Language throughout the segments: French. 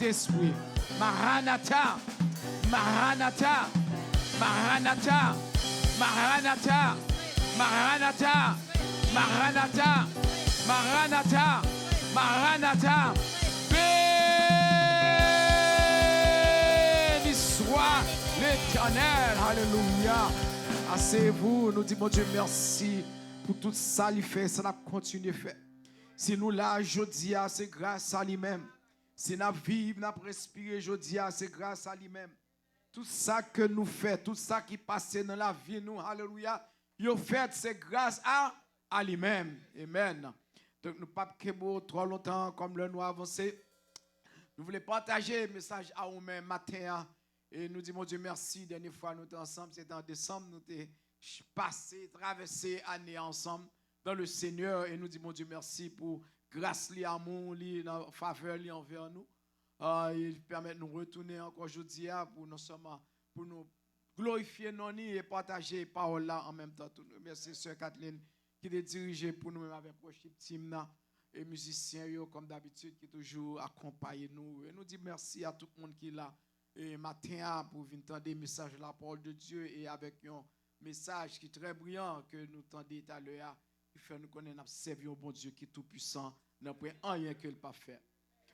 Saint-Esprit. Maranatha, Maranatha, Maranatha, Maranatha, Maranatha, Maranatha, Maranatha, Maranatha. Béni soit l'Éternel. Alléluia. Asseyez-vous, nous disons, mon Dieu, merci pour tout ça qu'il fait, ça n'a continué à faire. Si nous là, aujourd'hui, c'est grâce à lui-même. Si nous vivons, nous respirons aujourd'hui, c'est grâce à lui-même. Tout ça que nous faisons, tout ça qui passe dans la vie, nous, alléluia, il fait, c'est grâce à lui-même. Amen. Donc, nous ne pouvons pas trop longtemps, comme le nous avancé. Nous voulons partager le message à nous-mêmes matin. Et nous disons, mon Dieu, merci. Dernière fois, nous étions ensemble, c'était en décembre, nous étions passés, traversés l'année ensemble dans le Seigneur. Et nous disons, mon Dieu, merci pour grâce, l'amour, la faveur envers nous. Il permet de nous retourner encore aujourd'hui pour nous glorifier nos nids et partager les paroles là en même temps. Merci, Sœur Kathleen, qui est dirigée pour nous avec worship team et musiciens, comme d'habitude, qui toujours accompagnent nous. Et nous disons merci à tout le monde qui est là. Et matin, pour venir entendre des messages de la parole de Dieu et avec un message qui est très brillant que nous entendons tout à l'heure, qui fait nous connaître notre servir au bon Dieu qui est tout puissant, n'a pas rien que le pas faire.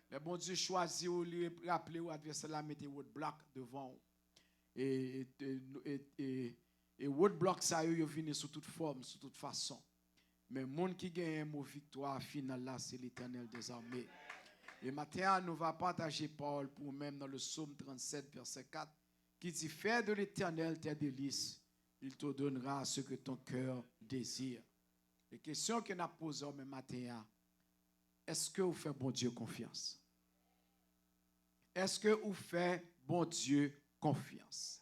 Le bon Dieu choisit ou lui rappeler ou adversaire la mettre wood block devant. Et wood block ça yo vient sous toute forme, sous toute façon. Mais le monde qui gagne une victoire finale là, c'est l'Éternel des armées. Et maintenant, nous allons partager Paul pour même dans le psaume 37, verset 4, qui dit: fais de l'Éternel tes délices, il te donnera ce que ton cœur désire. Les questions que nous posons ce matin, est-ce que vous faites bon Dieu confiance? Est-ce que vous faites bon Dieu confiance?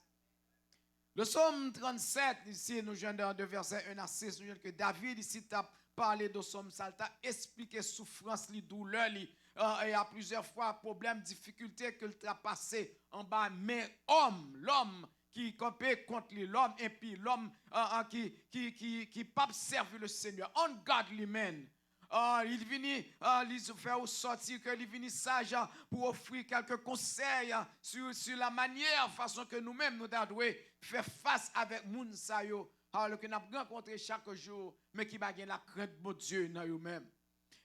Le psaume 37, ici, nous venons de verset 1 à 6, nous venons que David, ici, a parlé de psaume, ça a expliqué souffrance, les douleurs, et à plusieurs fois, problèmes, difficultés qu'il a passé en bas. Mais l'homme qui campait contre lui, l'homme impie, l'homme qui pas servir le Seigneur, ungodly man. Il vient faire sortir que il vient sage pour offrir quelques conseils sur la manière, façon que nous-mêmes nous devons faire face avec moun sa yo, que nous rencontrons chaque jour, mais qui va gagner la crainte de Dieu dans nous-mêmes.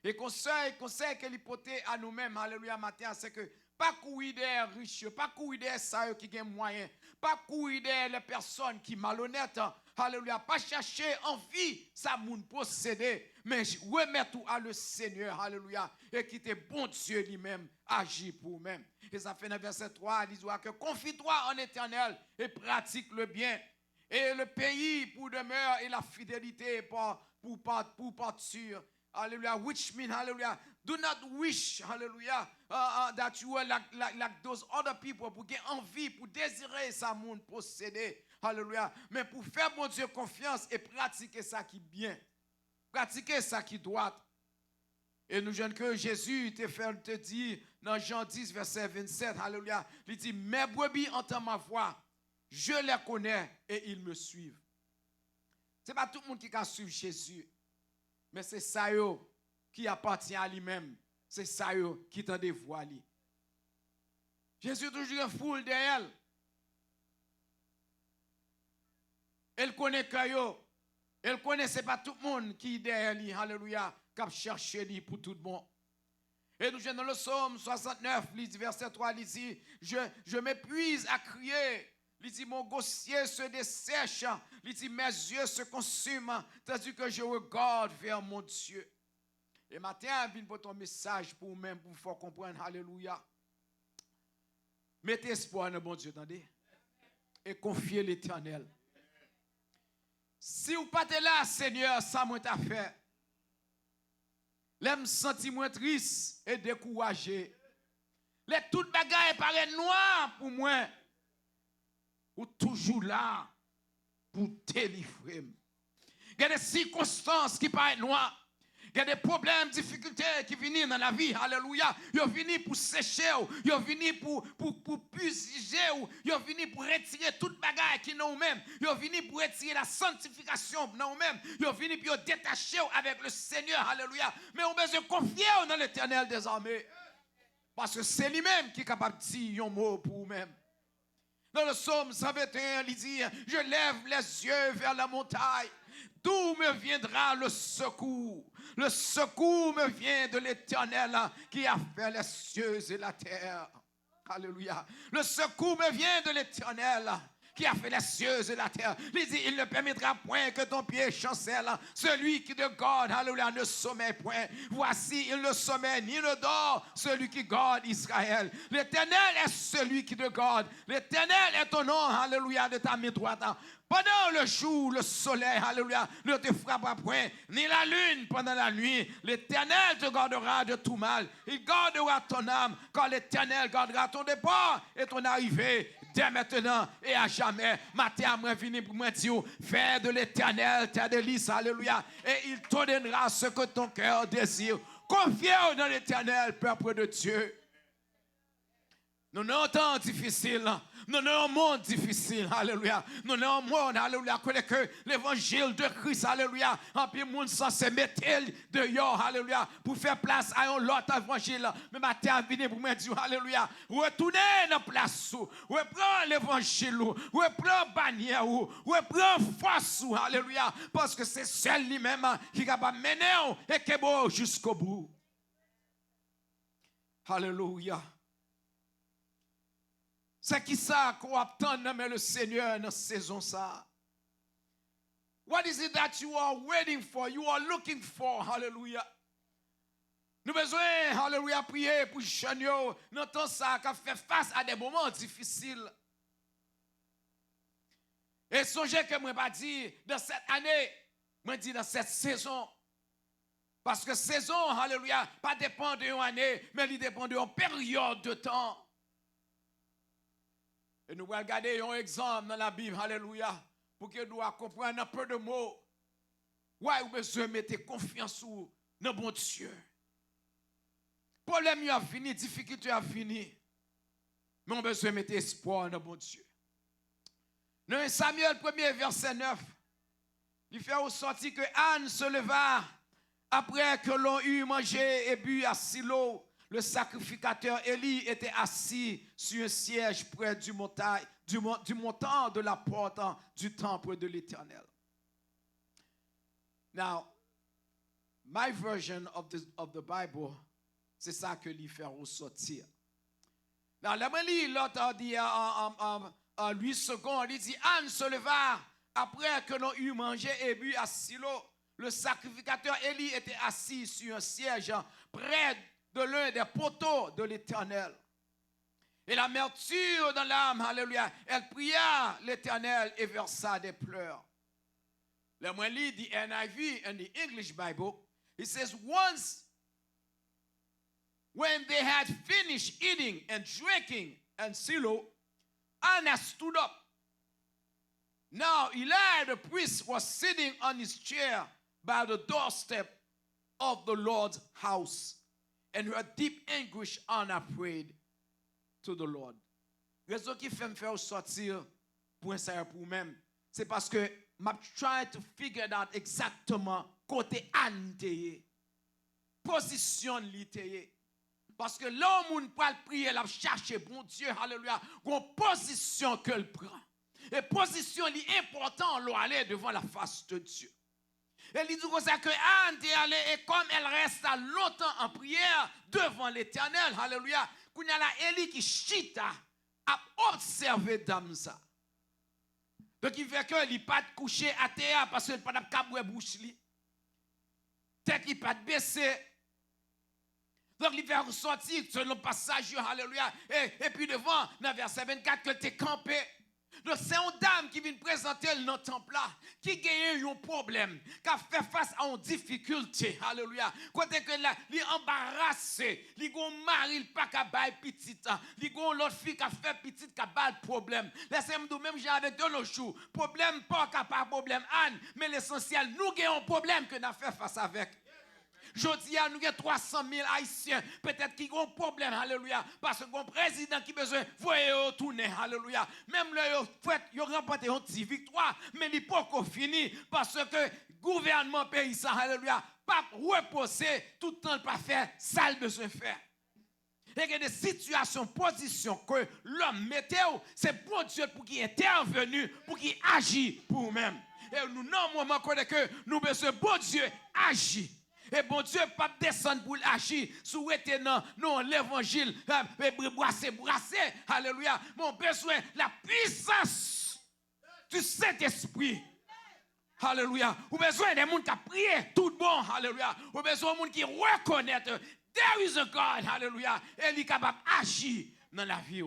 Et conseil que l'hypothèse à nous-mêmes, alléluia, matin, c'est que pas courir des riches, pas courir des ça qui ont moyen, pas courir des les personnes qui malhonnêtes, alléluia, pas chercher envie, ça moun posséder, mais remettre tout à le Seigneur, alléluia, et quitter bon Dieu lui-même, agir pour nous-mêmes. Et ça fait dans verset 3, il dit que confie-toi en Éternel et pratique le bien. Et le pays pour demeure et la fidélité pour partir. Hallelujah, which means, hallelujah, do not wish, hallelujah, that you are like those other people, pour avoir envie, pour désirer ça, monde posséder, hallelujah, mais pour faire mon Dieu confiance et pratiquer ça qui est bien, pratiquer ça qui doit. Et nous jeunes que Jésus te dit dans Jean 10, verset 27, hallelujah, il dit, mes brebis entendent ma voix, je les connais et ils me suivent. Ce n'est pas tout le monde qui peut suivre Jésus. Mais c'est ça qui appartient à lui-même. C'est ça qui t'en dévoile. Jésus est toujours une foule derrière. Elle connaît que elle connaît c'est pas tout le monde qui est derrière lui. Alléluia. Qui cherche lui pour tout le monde. Et nous sommes dans le psaume 69, verset 3, il dit, je m'épuise à crier. Il dit, mon gossier se dessèche. Il dit, mes yeux se consument, tandis que je regarde vers mon Dieu. Et matin, je viens pour ton message pour vous-même, pour vous faire comprendre. Alléluia. Mettez espoir dans bon Dieu, attendez. Et confiez l'Éternel. Si vous pas là, Seigneur, ça m'a fait. L'aime sentir moins triste et découragé. Les toutes bagailles paraissent noires pour moi. Ou toujours là pour délivrer. Il y a des circonstances qui paraissent noires. Il y a des problèmes, difficultés qui viennent dans la vie. Alléluia. Ils viennent pour sécher. Ils viennent pour puiser. Ils viennent pour retirer toute bagaille qui nous mêmes. Ils viennent pour retirer la sanctification dans nous-mêmes. Ils viennent pour détacher avec le Seigneur. Alléluia. Mais on besoin de confier dans l'Éternel des armées. Parce que c'est lui-même qui est capable de dire un mot pour vous-même. Dans le psaume 121, il dit, je lève les yeux vers la montagne. D'où me viendra le secours? Le secours me vient de l'Éternel qui a fait les cieux et la terre. Alléluia. Le secours me vient de l'Éternel qui a fait les cieux et la terre. Il dit, il ne permettra point que ton pied chancelle. Celui qui te garde, alléluia, ne sommeille point. Voici, il ne sommeille ni ne dort, celui qui garde Israël. L'Éternel est celui qui te garde. L'Éternel est ton nom, alléluia, de ta main droite. Pendant le jour, le soleil, alléluia, ne te frappera point, ni la lune pendant la nuit. L'Éternel te gardera de tout mal. Il gardera ton âme, car l'Éternel gardera ton départ et ton arrivée, dès maintenant et à jamais. Matin, moi, venu pour moi dire, fais de l'Éternel ta délice, alléluia, et il te donnera ce que ton cœur désire. Confiez dans l'Éternel, peuple de Dieu. Nous avons un temps difficile, nous avons un monde difficile, alléluia. Nous avons un monde, alléluia, que l'évangile de Christ, alléluia, en plus, monde censé mettre dehors, alléluia, pour faire place à un autre évangile. Mais matin, venez pour me dire, alléluia, retournez dans la place, reprenez l'évangile, reprenez bannière, reprenez force, alléluia, parce que c'est celle lui-même qui est capable de mener et qui est beau jusqu'au bout. Alléluia. C'est qui ça qu'on attend mais le Seigneur dans cette saison ça? What is it that you are waiting for? You are looking for. Hallelujah. Nous besoin, hallelujah, prier pour jeunes dans temps ça qui fait face à des moments difficiles. Et songez que moi pas dire dans cette année, moi dit dans cette saison. Parce que saison, hallelujah, pas dépend d'une année, mais il dépend d'une période de temps. Et nous allons regarder un exemple dans la Bible, alléluia, pour que nous comprenions un peu de mots. Ouais, vous besoin de mettre confiance dans bon Dieu. Problème a fini, difficulté a fini. Mais on a besoin de mettre espoir dans bon Dieu. Dans Samuel 1er, verset 9, il fait ressortir que Anne se leva après que l'on eut mangé et bu à Silo. Le sacrificateur Élie était assis sur un siège près du montant de la porte du temple de l'Éternel. Now, my version of the Bible, c'est ça que lui fait ressortir. Now, la lis l'autre dit en 8 secondes, il dit Anne se leva après que l'on eut mangé et bu à Silo. Le sacrificateur Élie était assis sur un siège près de l'un des poteaux de l'Éternel. Et l'amertume dans l'âme, alléluia, elle pria l'Éternel et versa des pleurs. Le moi lit the NIV and the English Bible, it says, once when they had finished eating and drinking in Silo, Anna stood up. Now Eli the priest was sitting on his chair by the doorstep of the Lord's house. And her deep anguish, Anna prayed to the Lord. Raison qui fait me faire sortir pour ça pour même, c'est parce que m'a try to figure out exactement côté Anne teye, position li teye. Parce que l'homme pour prier, la chercher bon Dieu, alléluia, une position qu'elle prend. Et position li important l'on aller devant la face de Dieu. Elle dit comme ça que Anne est allée et comme elle reste longtemps en prière devant l'Éternel, alléluia, qu'il y a la Élie qui chita à observer dame ça. Donc il fait que il n'est pas couché à terre parce qu'il n'a pas de caboué bouche li. Tête qui pas baissé. Donc il fait ressortir selon le passage, alléluia, et puis devant dans verset 24 que tu es campé. Donc c'est une dame qui vient présenter dans le temple là, qui gagne un problème, qui a fait face à une difficulté. Alléluia. Côté que là, il est embarrassé, il a un mari, il pas qu'à bailler petit, il a l'autre fille qui a fait petit, qui a bailler problème. Laissez-moi dire même j'ai avec de nos jours, problème pas qu'à pas problème Anne, mais l'essentiel nous gagnons un problème que nous avons fait face avec. Je dis à nous, il y a 300 000 Haïtiens, peut-être qui ont un problème, alléluia, parce que un président qui a besoin, voyez tourner, alléluia. Même là, il a remporté une petite victoire, mais il n'est pas encore fini, parce que le gouvernement paysan, alléluia, pas reposer, tout le temps, pas faire, ça le besoin faire. Et que des situations, positions que l'homme mettait, c'est pour Dieu pour qu'il intervenu, pour qu'il agisse pour nous-mêmes. Et nous, non, moment que nous besoin bon Dieu agir. Et bon Dieu pas descendre pour agir sous non l'évangile brasser, alléluia. Mon besoin la puissance du Saint-Esprit. Alléluia. Ou besoin des gens qui prient tout bon, alléluia. Ou besoin des gens qui reconnaissent there is a God, alléluia. Et il est capable d'agir dans la vie.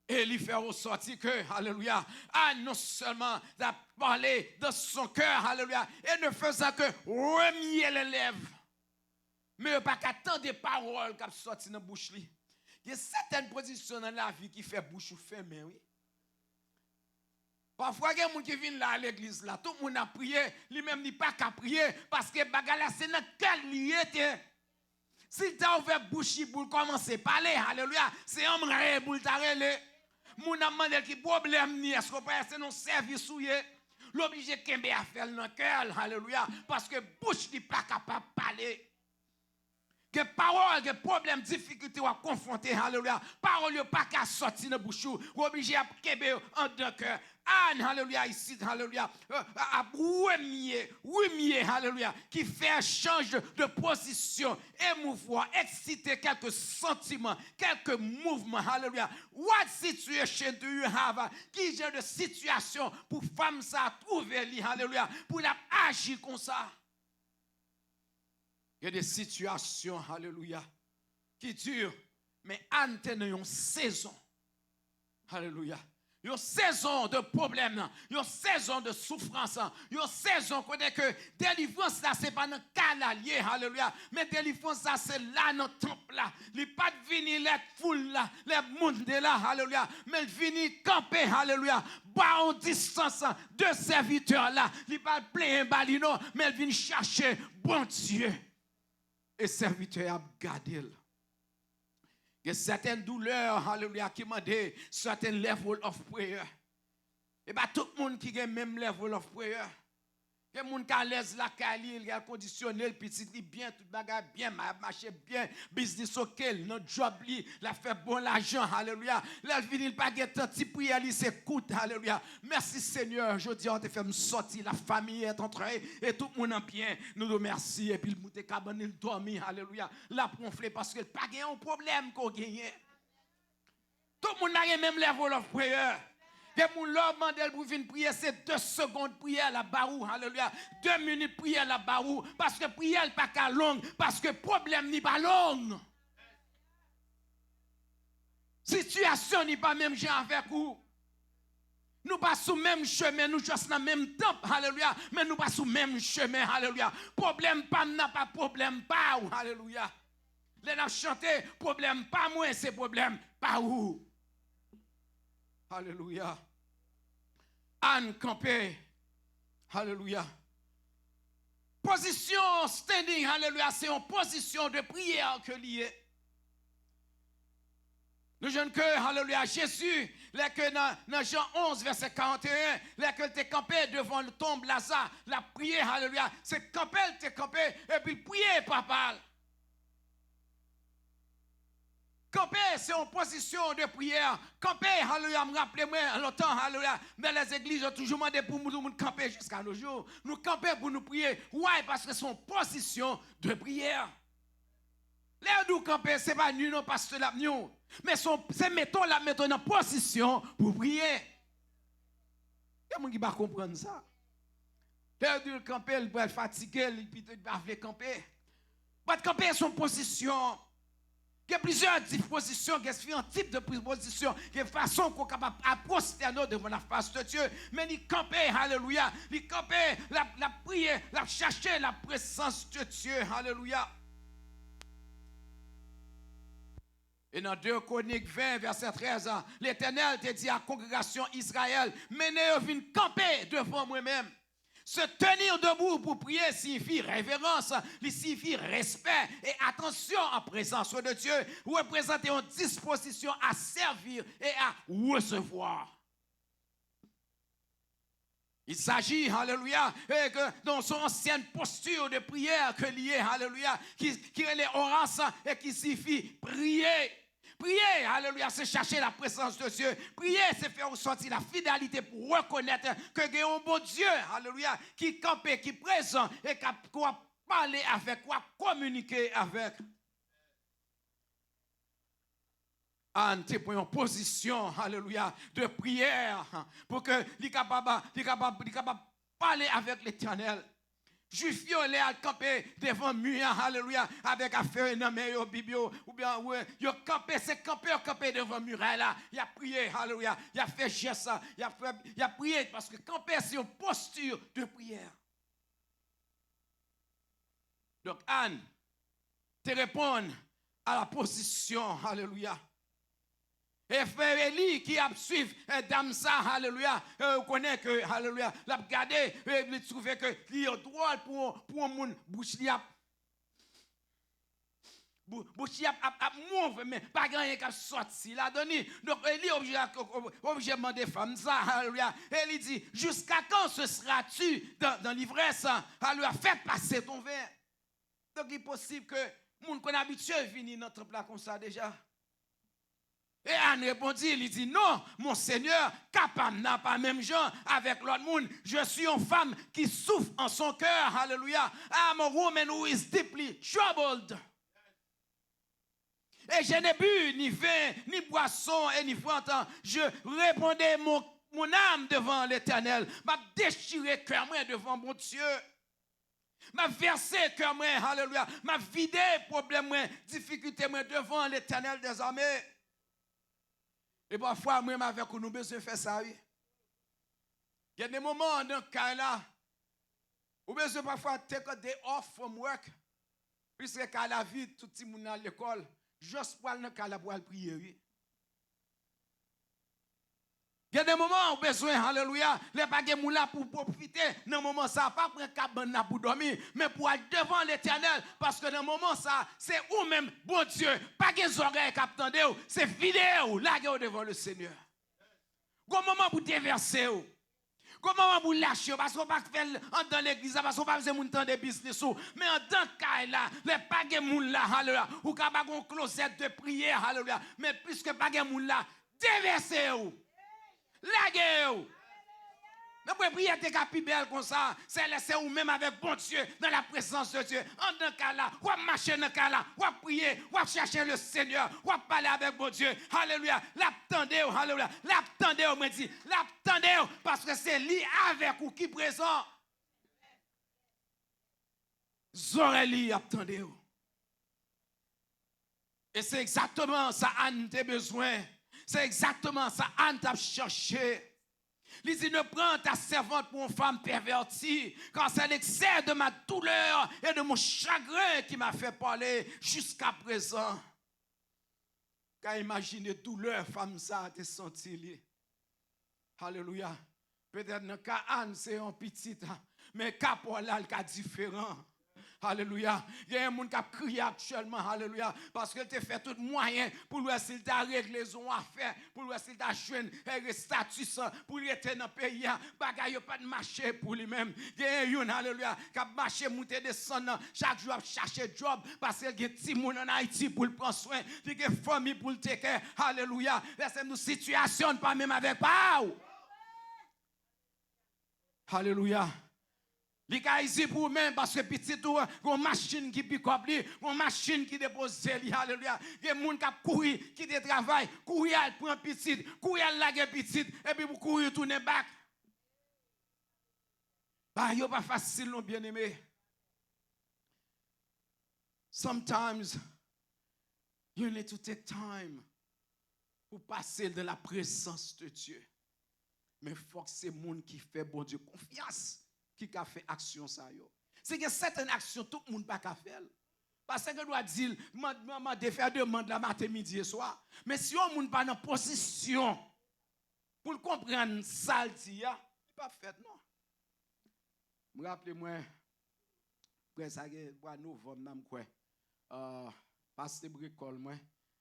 Et il fait ressortir que, alléluia, non seulement de parler de son cœur, alléluia, et ne faisant que remuer les lèvres, mais pas qu'attendre des paroles qui sortent dans la bouche. Il y a certaines positions dans la vie qui fait bouche ou fermée, oui. Parfois, il y a des gens qui viennent là à l'église, là, tout le monde a prié, lui-même n'est pas qu'à prier, parce que bagala c'est dans quel lieu. Si tu as ouvert bouche pour commencer à parler, alléluia, c'est un vrai pour t'arrêter. Moun a demandé qui problème ni est-ce qu'on peut essayer de service ou l'obligé de à faire dans le cœur, alléluia, parce que bouche n'est pas capable de parler. Que parole, que problème, difficulté ou à confronter, alléluia, parole n'est pas qu'à sortir dans la bouche ou obligé à kembe en deux cœurs. Alléluia, ici, alléluia, à rumier, alléluia, qui fait change de position, émouvoir, exciter quelques sentiments, quelques mouvements, alléluia. What situation do you have? Qui genre de situation pour femme ça trouver, alléluia, pour la agir comme ça? Il y a des situations, alléluia, qui durent, mais Anne est dans une saison, alléluia. Une saison de problèmes, une saison de souffrance, une saison que délivrance là, c'est pas dans le calalier, alléluia, mais délivrance là, c'est là dans le temple là. Il n'est pas de venir les foules là, les mondes là, alléluia, mais il vient camper, alléluia, bas en distance de serviteurs là. Il n'est pas plein un balino, mais il vient chercher bon Dieu. Et serviteur a gardé. Il y a certaines douleurs, alléluia, qui m'ont dit certain level of prayer. Et bien, tout le monde qui a le même level of prayer. Il y a des gens qui sont à l'aise, il a conditionné, le petit, bien, tout le bagage bien, marché bien, business ok, notre job, il a fait bon l'argent, alléluia. Là, il vient pas de petit prière, il s'écoute, alléluia. Merci Seigneur, je dis, on te fait me sortir, la famille est entrée, et tout le monde en bien, nous nous remercions, et puis le monte cabane, il dormit, alléluia. La pronflé parce qu'il n'y a pas de problème qu'on gagne. Tout le monde n'a pas même level of prayer. Que mon l'homme mandel pour venir prier, c'est 2 secondes prière la barou, alléluia. 2 minutes prière la barou, parce que prière n'est pas qu'à longue, parce que problème n'est pas long. Situation n'est pas même genre avec vous. Nous pas sous même chemin, nous sommes dans le même temps, alléluia, mais nous pas sous même chemin, alléluia. Problème pas, n'a pas problème pas, alléluia. Les n'a chanté, problème pas moi, c'est problème pas où. Alléluia. Anne campé. Alléluia. Position standing. Alléluia. C'est une position de prière que lié. Nous jeunes que, alléluia, Jésus, dans Jean 11, verset 41, là que tu es campé devant le tombe Lazare, la prière, alléluia, c'est campé, tu es campé, et puis prier, papa. Camper, c'est en position de prière. Camper, alléluia, me rappelez-moi, longtemps, alléluia, dans les églises, ont toujours demandé pour nous camper jusqu'à nos jours. Nous camper pour nous prier. Ouais, parce que c'est en position de prière. Là où nous camper, ce n'est pas nous, non, parce que nous. Mais c'est mettons la mettons en position pour prier. Il y a des gens qui ne comprennent pas ça. Là où nous camper, il peut être fatigué, il peut être camper. Pas de camper, son position. Il y a plusieurs dispositions, il y a un type de position, il y a une façon qu'on est capable de prosterner devant la face de Dieu. Mais il camper, alléluia, il camper, la prière, la chercher la présence de Dieu, alléluia. Et dans 2 Chroniques 20, verset 13, l'Éternel te dit à la congrégation Israël, menez-vous venir camper devant moi-même. Se tenir debout pour prier signifie révérence, signifie respect et attention en présence de Dieu, représenter une disposition à servir et à recevoir. Il s'agit, alléluia, que dans son ancienne posture de prière que lié, alléluia, qui est Horace et qui signifie prier. Prier, alléluia, c'est chercher la présence de Dieu. Prier, c'est faire ressortir la fidélité pour reconnaître que il y a un bon Dieu, alléluia, qui campe, qui est présent et qui va parler avec, qui va communiquer avec. Anne, tu prends une position, alléluia, de prière pour que tu capable parler avec l'Éternel. Juif les a campé devant mur, alléluia, avec affaire dans mes bibio ou bien yo campé, c'est campé devant muraille là, il a prié, alléluia, il a fait geste, il a prié parce que camper c'est une posture de prière. Donc Anne te répond à la position, alléluia. Et frère Eli qui a suivi dame ça, alléluia, connaît que, alléluia, l'a regardé, il trouvait que il est droit pour un monde, bouche li a mouve, mais pas grand qui a sorti là donné. Donc Eli obligé de demander femme ça, alléluia. Et il dit, jusqu'à quand ce seras-tu dans l'ivresse, alléluia, fais passer ton verre. Donc il est possible que monde qu'on habitué venir dans notre plat comme ça déjà. Et Anne répondit, il dit, non, mon Seigneur, capable n'a pas même gens avec l'autre monde. Je suis une femme qui souffre en son cœur, alléluia. I'm a woman who is deeply troubled. Et je n'ai bu ni vin, ni boisson, et ni froid. Je répondais mon âme devant l'Éternel. M'a déchiré cœur moi devant mon Dieu. M'a versé cœur moi, alléluia. M'a vidé problème moi, difficulté moi devant l'Éternel des armées. Et parfois, moi, avec nous, besoin de faire ça, oui. Il y a des moments dans ce cas-là, où besoin parfois take a day off from work, puisque quand la vie, tout le monde à l'école, juste pour aller dans le cas-là pour aller prier, oui. Il y a des moments où besoin, alléluia, les baguettes là pour profiter, dans le moment ça, pas pour un cabane pour dormir, mais pour aller devant l'Éternel, parce que dans le moment ça, c'est ou même, bon Dieu, pas des oreilles qui attendent, c'est vidéo, là, devant le Seigneur. Au moment pour déverser, comment vous lâcher, parce qu'on ne peut pas faire dans l'église, parce qu'on ne peut pas faire des business, mais en tant que là, les pas de moun là, alléluia, ou qu'on pas un closet de prière, alléluia, mais puisque pas de moun là, déversez-vous. Laguez-vous. Mais pour prier, t'es plus belle comme ça. C'est laisser ou même avec bon Dieu dans la présence de Dieu. En dans ce cas-là, ou marcher dans ce cas-là, ou prier, ou chercher le Seigneur, ou parler avec bon Dieu. Alléluia. L'attendez, alléluia. L'attendez, on me dit. L'attendez, parce que c'est lui avec ou qui présent. Zoreli, attendez. Et c'est exactement ça, Anne, t'as besoin. C'est exactement ça, Anne t'a cherché. Il dit, ne prends ta servante pour une femme pervertie, car c'est l'excès de ma douleur et de mon chagrin qui m'a fait parler jusqu'à présent. Quand imaginez douleur, femme ça, t'es senti. Alléluia. Peut-être dans le cas Anne, c'est un petit, mais cas pour là, le cas différent. Alléluia. Il y a un monde qui a crié actuellement, alléluia, parce qu'il t'a fait tout moyen pour lui s'il t'a réglé son affaire, pour lui s'il t'a joué un statut, pour lui être dans le pays, bagaille pas de marché pour lui-même. Il y a un alléluia, qui a marché, monté, descendre, chaque jour chercher job, parce qu'il y a des petits monde en Haïti pour le prendre soin, il y a des familles pour le take, alléluia. Laissez-nous situation, pas même avec Pau. Alléluia. Les gars ici pour même parce que petit tout une machine qui pick up lui, une machine qui dépose lui, alléluia. Il y a des gens qui courent, qui te travaillent, courir prend petit, courir laguer petit et puis pour courir tourner back. Bah yo pas facile non bien-aimé. Sometimes you need to take time pour passer de la présence de Dieu. Mais il faut que c'est monde qui fait bon Dieu confiance. Qui a fait action ça yo. C'est que certaines actions tout le monde pas faire. Parce que doit dire maman de faire demande la matin midi et soir. Mais si on monde pas dans position pour comprendre ça dit ya, pas fait non. Me rappelez moi après ça bois novembre n'a quoi. Pasteur bricole moi.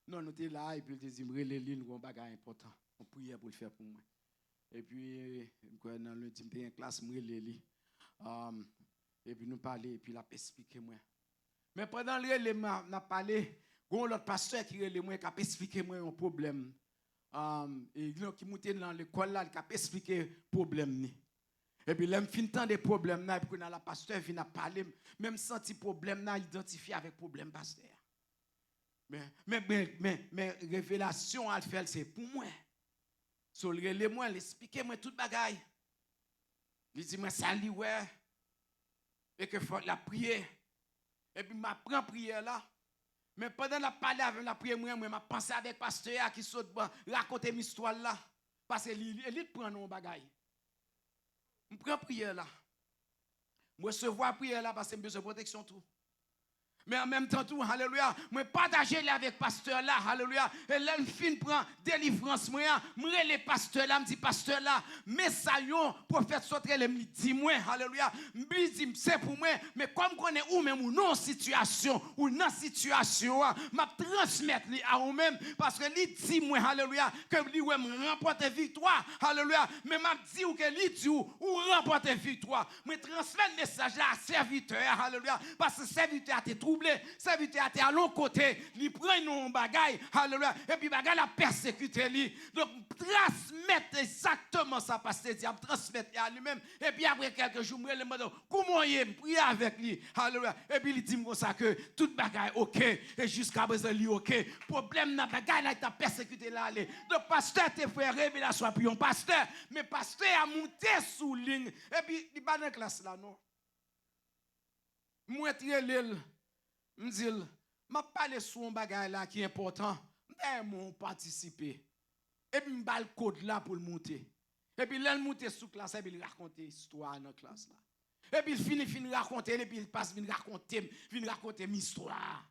Non nous était là et puis il dit me les lignes un bagage important. On priait pour le faire pour moi. Et puis, dans le team, une classe, moi, et puis nous parler, et puis il a expliqué moi. Mais pendant le relais, n'a parlé, l'autre pasteur qui relais moi, qui a expliqué moi un problème. Et qui montait dans l'école là, qui a expliqué le problème. Et puis, l'homme fin tant des problèmes, et puis la pasteur vient parler, même senti problème, identifié avec problème pasteur. Mais révélation à faire, c'est pour moi. Sur le relais, moi, l'expliquer-moi toute bagaille. Il dit, moi, ça lit, ouais. Et que faut la prière. Et puis, je prends prière là. Mais pendant la parler avec la prière, moi, je pense avec le pasteur qui saute, raconter une histoire là. Parce qu'il prend nos bagailles. Je prends prière là. Je recevoir prière là parce que j'ai besoin de protection tout. Mais en même temps, tout, alléluia, moi partager avec le pasteur là, alléluia, et là, je fin prend délivrance, moi, les pasteurs là, me dit, pasteur là, mais ça yon, prophète Sotrel, me dit, moi, alléluia, me dit, c'est pour moi, mais comme qu'on est ou même ou non situation, m'a transmettre à ou même, parce que lui dit, moi, alléluia, que lui, ouais, me remporte victoire, alléluia, mais m'a dit, ou que lui dit, ou remporte victoire, me transmettre le message là à serviteur, alléluia, parce que serviteur a été troublé. Serviteur à l'autre côté, il prend nos bagailles, alléluia, et puis bagaille la persécuté lui. Donc transmettre exactement ça pasteur diable transmettre à lui-même et puis après quelques jours me demande comment il prier avec lui, alléluia, et puis il dit comme ça que toute bagaille OK et jusqu'à présent lui OK. Problème na bagaille là t'a persécuté là aller. Donc pasteur te fait révélation puis un pasteur, mais pasteur a monté sous ligne et puis il pas dans classe là non. Moi trelel me dit, je parle sur un bagage là qui est important. Je participer. Et puis, je le code là pour le monter. Et puis, là, il monte sous classe et puis il raconte l'histoire dans la classe là. Et puis, il finit raconter, et puis il passe, il raconte une histoire.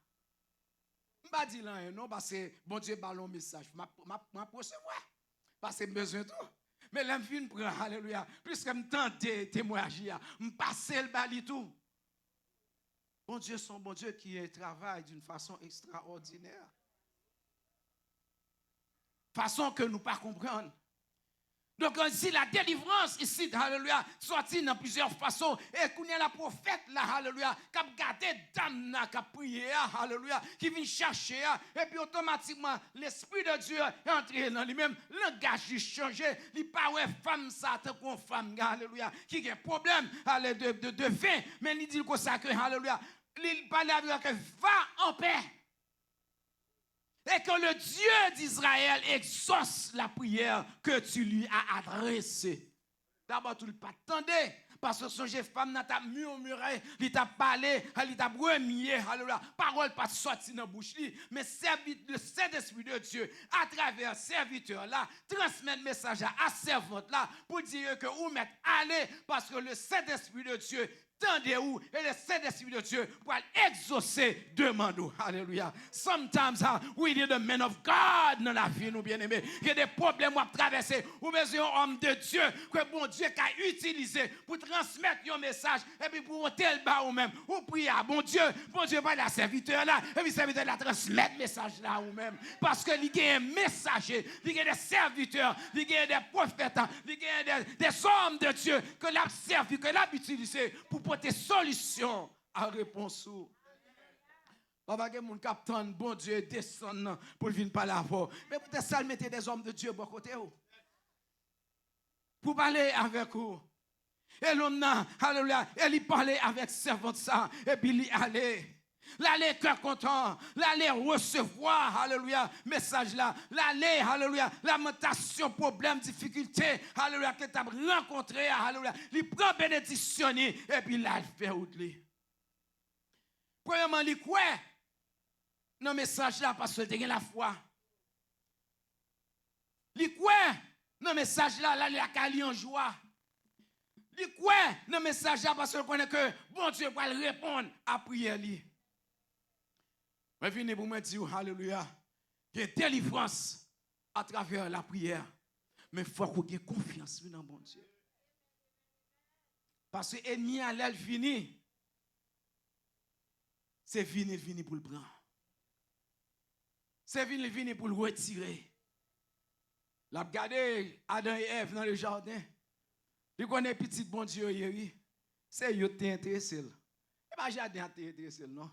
Je ne vais pas dire là, non, parce que bon Dieu ballon message. Je vais recevoir. Parce que j'ai besoin de tout. Mais là, je finis prendre, alléluia. Puisque je tente de témoigner, je passe le bali tout. Bon Dieu, son bon Dieu qui travaille d'une façon extraordinaire. Façon que nous ne pas comprendre. Donc, ici, la délivrance, ici, alléluia, sorti dans plusieurs façons. Et qu'on y a la prophète, là, alléluia, qui a gardé dame, qui a prié, alléluia, qui vient chercher, et puis automatiquement, l'Esprit de Dieu est entré dans lui-même, le langage a changé, il parle femme, ça, pour femme, alléluia, qui a un problème de vin, mais il dit comme ça que, alléluia, il parle avec que va en paix. Et que le Dieu d'Israël exauce la prière que tu lui as adressée. D'abord, tu ne l'attendais. Parce que son femme n'a pas murmuré, il t'a parlé, il t'a remué, alléluia. Parole pas sortie dans la bouche, mais le Saint-Esprit de Dieu, à travers serviteur là, transmet le message à servante là, pour dire que vous mettez aller, parce que le Saint-Esprit de Dieu, tendez-vous, et le Saint-Esprit de Dieu pour exaucer demande. Alléluia. Sometimes we need a man of God dans la vie, nous bien-aimés. Il y a des problèmes à traverser. Ou besoin d'un homme de Dieu que bon Dieu a utilisé pour transmettre un message et puis pour monter le bas ou même. Ou prier à bon Dieu va la serviteur là, et puis serviteur là transmettre le message là ou même. Parce que il y a un messager, il y a des serviteurs, il y a des prophètes, il y a des hommes de Dieu que l'a servi, que l'a utilisé pour porter solution à réponse. Papa, il y a des gens qui attendent bon Dieu descendre pour venir parler avant. Mais peut-être ça, mettez des hommes de Dieu à côté. Pour parler avec vous. Et l'on a, alléluia, et il parlait avec servante ça, et puis il allait. L'aller cœur content, l'aller recevoir, alléluia, message là, l'aller, alléluia, lamentation, problème, difficulté, alléluia, que tu as rencontré, alléluia, il prend bénédiction, et puis là, il fait outre. Premièrement, il quoi? Dans message là, parce que tu as la foi. Il quoi? Dans message là, il a en joie. Il quoi? Dans message là, parce que connaît que bon Dieu va répondre à prière. Je viens pour me dire, alléluia, il y a délivrance à travers la prière. Mais il faut qu'on ait confiance dans bon Dieu. Parce que l'ennemi à l'aile fini, c'est fini pour le prendre. C'est fini pour le retirer. l'a regardé Adam et Ève dans le jardin. Il connaît petit bon Dieu hier. C'est eux qui intéressé. Et pas jardin qui intéressé non.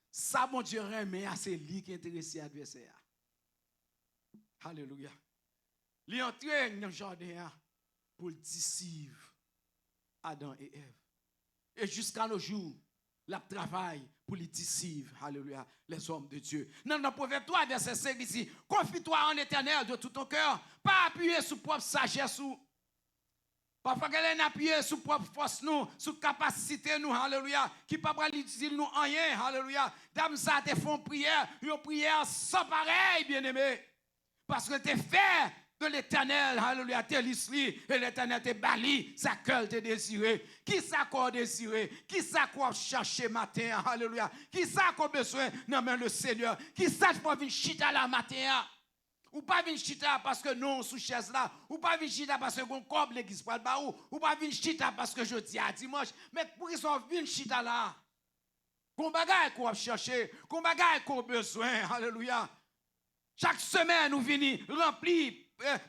Ça bon Dieu remet à c'est lui qui intéressé adversaire. Alléluia. Il entre dans le jardin pour déceive Adam et Ève. Et jusqu'à nos jours, la travail pour les déceive, alléluia, les hommes de Dieu. Dans le proverbe 3, verset 5 ici, confie-toi en l'Éternel de tout ton cœur, pas appuyer sur propre sagesse ou parfois qu'elle est appuyée sur propre force nous, sur capacité nous, alléluia, qui pas pas dire nous rien, alléluia. Dame ça te font prière, une prière sans pareil, bien-aimé. Parce que tu fait de l'Éternel, alléluia, t'es l'isli, et l'Éternel te bali, sa cœur te désiré. Qui ça qu'on désiré? Qui ça qu'on chercher matin, alléluia? Qui ça qu'on besoin? Non, mais le Seigneur. Qui ça qu'on venir chita la matin? Ou pas venir chita parce que non, sous chaise là. Ou pas venir chita parce que on cob l'église pour le baou. Ou pas venir chita parce que jeudi à dimanche. Mais pour qu'ils sont venus chita là. Qu'on bagaille qu'on chercher, qu'on bagaille qu'on besoin, alléluia. Chaque semaine, nous venons remplir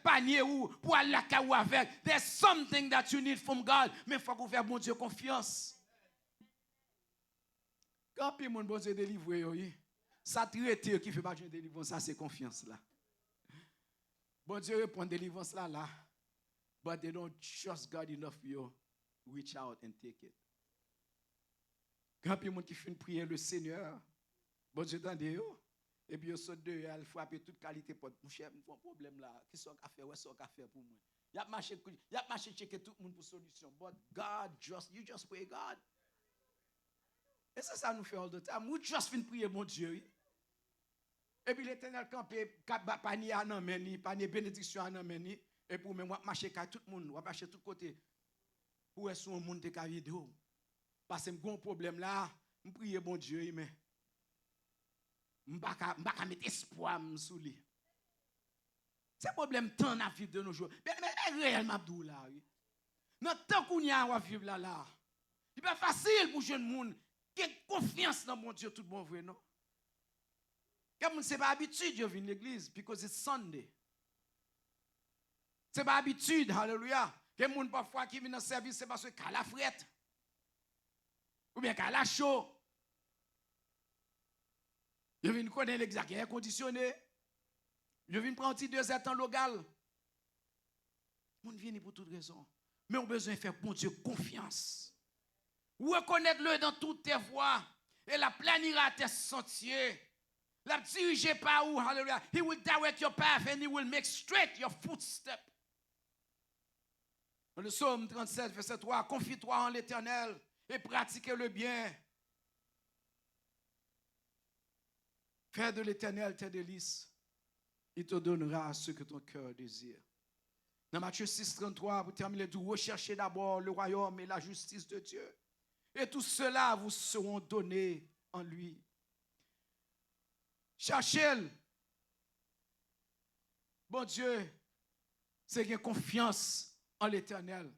panier ou pour aller la caou avec. There's something that you need from God. Mais il faut qu'on fasse bon Dieu confiance. Quand puis mon bon Dieu délivre, ça traité qui fait pas de délivrance, ça c'est confiance là. Bon Dieu répond délivrance là. But they don't trust God enough for you. Reach out and take it. Quand puis mon qui fait une prière le Seigneur, bon Dieu t'entendez yo. Et puis, ils deux, ils frappent toute qualité pour mon cher, un problème là. Qui sont à faire, ouais, sont à faire pour moi. Il y a marché checker tout le monde pour solution. But God, you just pray God. Et c'est ça nous fait all the time. We just fin prier mon Dieu. Et puis l'Éternel campé, panier à n'ameni, panier bénédiction à n'ameni. Et pour moi, marcher tout le monde, on marcher tout côté. Pour être sur un monde de vidéo. Parce que j'ai un problème là, je prie mon Dieu, mais je ne vais pas mettre espoir sur lui. C'est un problème tant à vivre de nos jours. Mais réellement, là, oui. Dans le temps qu'on y a à vivre là, il est facile pour les jeunes gens qui ont confiance dans mon Dieu, tout bon vrai, non? Comme ce n'est pas habitude de venir à l'église, parce que c'est Sunday. Ce n'est pas habitude, hallelujah. Que les gens parfois qui viennent dans le service, c'est parce qu'il y a la frette. Ou bien qu'il y a la chaud. Je viens connaître l'exact air conditionné. Je viens prendre un petit 2 heures temps local. On vient pour toute raison. Mais on a besoin de faire pour Dieu confiance. Reconnaître-le dans toutes tes voies. Et la planira tes sentiers. La diriger par où, hallelujah. He will direct your path and he will make straight your footsteps. Dans le psaume 37, verset 3, confie-toi en l'Éternel et pratiquez le bien. Fais de l'Éternel tes délices. Il te donnera ce que ton cœur désire. Dans Matthieu 6, 33, vous terminez de rechercher d'abord le royaume et la justice de Dieu. Et tout cela vous seront donnés en lui. Cherchez-le. Bon Dieu, c'est qu'il y a confiance en l'Éternel.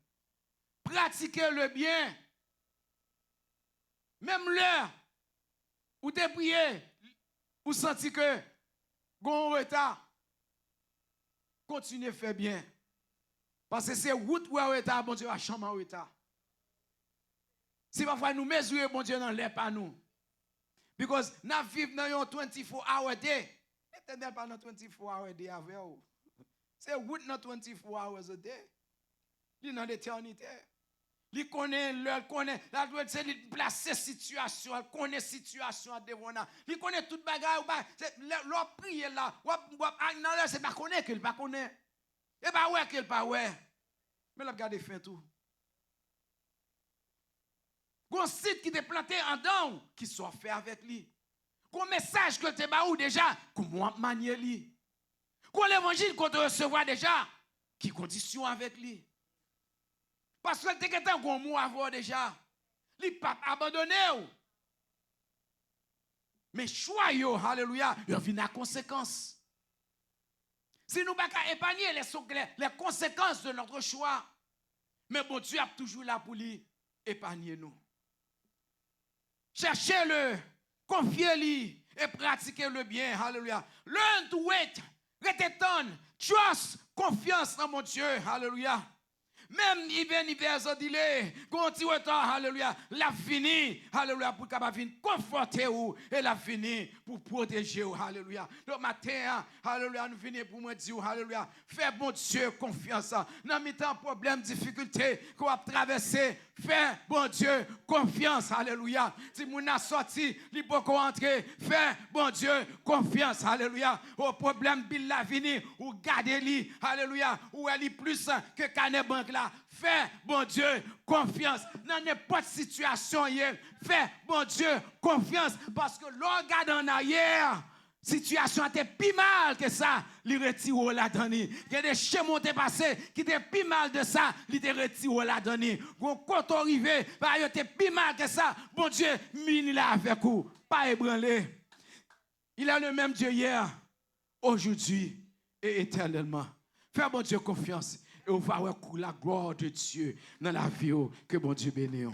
Pratiquez le bien. Même l'heure où tu es prié, vous sentez que vous avez un retard. Continuez à faire bien. Parce que c'est route où vous avez un retard, bon Dieu va chambre en retard. Si parfois nous mesurons, bon Dieu, dans l'air pas nous. Because nous vivons dans un 24-hour day. L'Éternel pas dans 24-hour day avec vous. C'est route dans 24 hours a day. Il est dans l'éternité. Il connaît l'heure, connaît. La doit c'est il placer situation, il connaît situation devant nous. Il connaît toute bagarre ou pas. L'on prie là, non c'est pas connaît qu'il pas connaît. Et pas ouais qu'il pas ouais. Mais la regarde fait tout. Gon site qui te planté en dedans qui soit fait avec lui. Gon message que te ba ou déjà comment manier lui. Gon l'évangile qu'on te recevoir déjà qui condition avec lui. Parce que tu as un bon mot à voir déjà. Il ne pas abandonné. Mais choix, alléluia, il vient à conséquence. Si nous ne pouvons pas épargner les conséquences de notre choix, mais bon Dieu est toujours là pour lui épargner nous. Cherchez-le, confiez-lui et pratiquez le bien. Alléluia. Learn to wait. Restez Trust, confiance dans mon Dieu. Alléluia. Même hiver dit quand tu alléluia, la fini, alléluia, pour capable venir conforter ou et la fini pour protéger ou, alléluia. Le matin, alléluia, nous venons pour me dire, alléluia, fais bon Dieu confiance. Dans mes temps problème, difficulté qu'on a traversé, fais bon Dieu confiance, alléluia. Si mon a sorti, il peut entrer, fais bon Dieu confiance, alléluia. Au problème, Bill la vini ou gardez-li, alléluia, ou elle est plus que Canet Bank là. Fais, bon Dieu, confiance. Dans n'importe situation, fais, bon Dieu, confiance. Parce que l'on regarde en arrière, situation était plus mal que ça, il retire la donne. Il y a des chemins qui passés qui étaient plus mal de ça, il te retire la donne. Quand on arrive, il était plus mal que ça, bon Dieu, mini là avec vous, pas ébranlé. Il est le même Dieu hier, aujourd'hui et éternellement. Fais, bon Dieu, confiance. Et on va voir la gloire de Dieu dans la vie que bon Dieu bénisse.